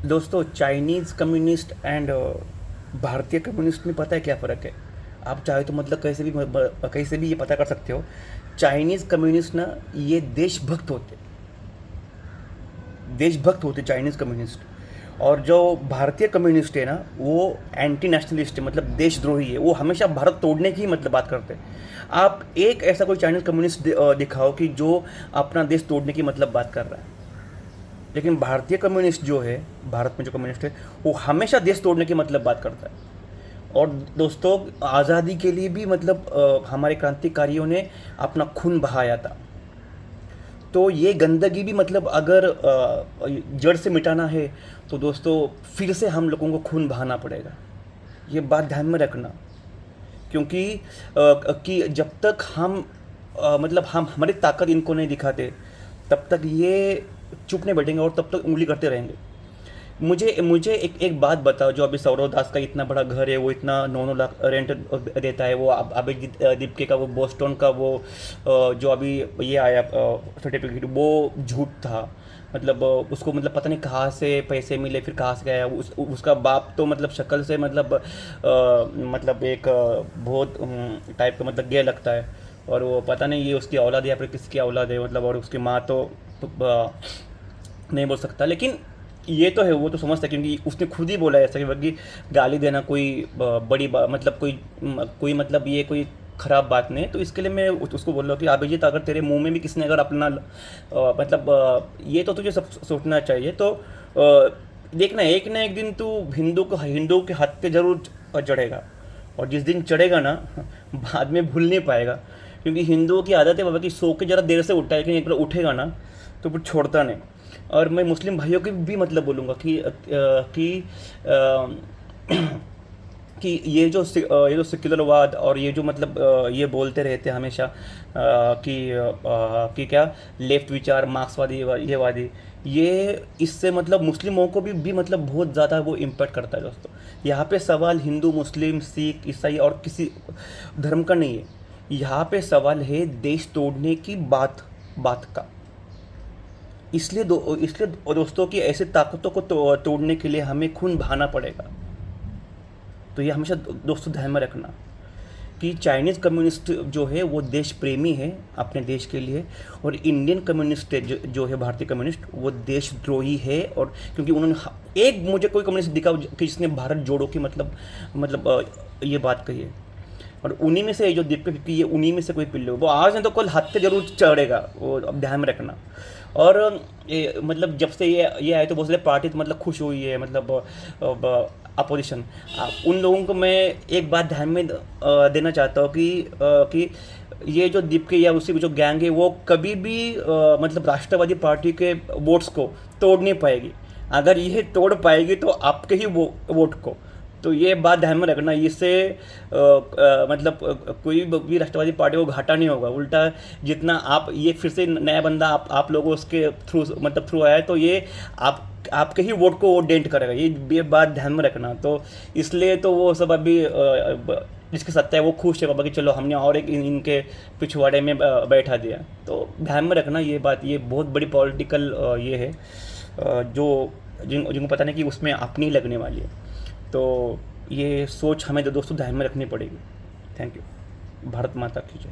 दोस्तों, Chinese communist and भारतीय communist में पता है क्या फ़र्क है? आप चाहे तो मतलब कहीं से भी ये पता कर सकते हो। चाइनीज़ कम्युनिस्ट ना, ये देशभक्त होते चाइनीज़ कम्युनिस्ट। और जो भारतीय कम्युनिस्ट है ना, वो एंटी नेशनलिस्ट है, मतलब देशद्रोही है। वो हमेशा भारत तोड़ने की मतलब बात करते हैं। आप एक ऐसा कोई चाइनीज़ कम्युनिस्ट दिखाओ कि जो अपना देश तोड़ने की मतलब बात कर रहा है। लेकिन भारतीय कम्युनिस्ट जो है, भारत में जो कम्युनिस्ट है, वो हमेशा देश तोड़ने की मतलब बात करता है। और दोस्तों, आज़ादी के लिए भी मतलब हमारे क्रांतिकारियों ने अपना खून बहाया था। तो ये गंदगी भी मतलब अगर जड़ से मिटाना है, तो दोस्तों फिर से हम लोगों को खून बहाना पड़ेगा। ये बात ध्यान में रखना। क्योंकि कि जब तक हम मतलब हम हमारी ताकत इनको नहीं दिखाते, तब तक ये चुप नहीं बैठेंगे और तब तक उंगली करते रहेंगे। मुझे मुझे एक एक बात बताओ। जो अभी सौरव दास का इतना बड़ा घर है, वो इतना 9-9 लाख रेंट देता है। वो अभिजीत दीपके का वो बोस्टन का वो जो अभी ये आया सर्टिफिकेट, वो झूठ था। मतलब उसको मतलब पता नहीं कहाँ से पैसे मिले, फिर कहाँ से गया। उसका बाप तो मतलब शक्ल से मतलब एक बहुत टाइप का मतलब गे लगता है। और वो पता नहीं ये उसकी औलाद है या फिर किसकी औलाद है, मतलब। और उसकी माँ तो नहीं बोल सकता, लेकिन ये तो है, वो तो समझता है। क्योंकि उसने खुद ही बोला है ऐसा कि गाली देना कोई बड़ी बात, मतलब कोई मतलब ये कोई ख़राब बात नहीं है। तो इसके लिए मैं उसको बोल रहा हूँ कि अभिजीत, अगर तेरे मुंह में भी किसी ने अगर अपना ये तो तुझे सब सोचना चाहिए। तो देखना, एक ना एक दिन तू हिंदू के हाथ पे जरूर चढ़ेगा। और जिस दिन चढ़ेगा ना, बाद में भूल नहीं पाएगा। क्योंकि हिंदुओं की आदत है बाबा कि सो के ज़रा देर से उठा है, लेकिन एक बार उठेगा ना तो फिर छोड़ता नहीं। और मैं मुस्लिम भाइयों की भी मतलब बोलूँगा कि ये जो सेक्युलरवाद और ये जो मतलब ये बोलते रहते हैं हमेशा कि क्या लेफ्ट विचार, मार्क्सवादी, ये वादी, ये इससे मतलब मुस्लिमों को भी मतलब बहुत ज़्यादा वो इम्पेक्ट करता है दोस्तों। यहाँ पे सवाल हिंदू, मुस्लिम, सिख, ईसाई और किसी धर्म का नहीं है। यहाँ पे सवाल है देश तोड़ने की बात बात का। इसलिए दोस्तों की ऐसी ताकतों को तोड़ने के लिए हमें खून बहाना पड़ेगा। तो ये हमेशा दोस्तों ध्यान में रखना कि चाइनीज़ कम्युनिस्ट जो है वो देश प्रेमी है अपने देश के लिए। और इंडियन कम्युनिस्ट जो है भारतीय कम्युनिस्ट, वो देशद्रोही है। और क्योंकि उन्होंने एक मुझे कोई कम्युनिस्ट दिखा कि जिसने भारत जोड़ो की ये बात कही है। और उन्हीं में से जो दीपक की ये उन्हीं में से कोई पिल्लू, वो आज नहीं तो कल हाथ पे जरूर चढ़ेगा, वो अब ध्यान में रखना। और ये मतलब जब से ये आए तो बहुत सारे पार्टी तो मतलब खुश हुई है, मतलब अपोजिशन। उन लोगों को मैं एक बात ध्यान में देना चाहता हूँ कि ये जो दीपक या उसी जो गैंग है, वो कभी भी मतलब राष्ट्रवादी पार्टी के वोट्स को तोड़ नहीं पाएगी। अगर ये तोड़ पाएगी तो आपके ही वोट को। तो ये बात ध्यान में रखना। इससे कोई भी राष्ट्रवादी पार्टी को घाटा नहीं होगा, उल्टा जितना आप ये फिर से नया बंदा आप लोगों उसके थ्रू आया है, तो ये आपके ही वोट को वो डेंट करेगा। ये बात ध्यान में रखना। तो इसलिए तो वो सब अभी जिसकी सत्ता है वो खुश है बाबा कि चलो हमने और एक इनके पिछवाड़े में बैठा दिया। तो ध्यान में रखना ये बात। ये बहुत बड़ी पॉलिटिकल ये है जो जिनको पता नहीं कि उसमें अपनी लगने वाली है। तो ये सोच हमें दोस्तों ध्यान में रखनी पड़ेगी। Thank you. भारत माता की जय।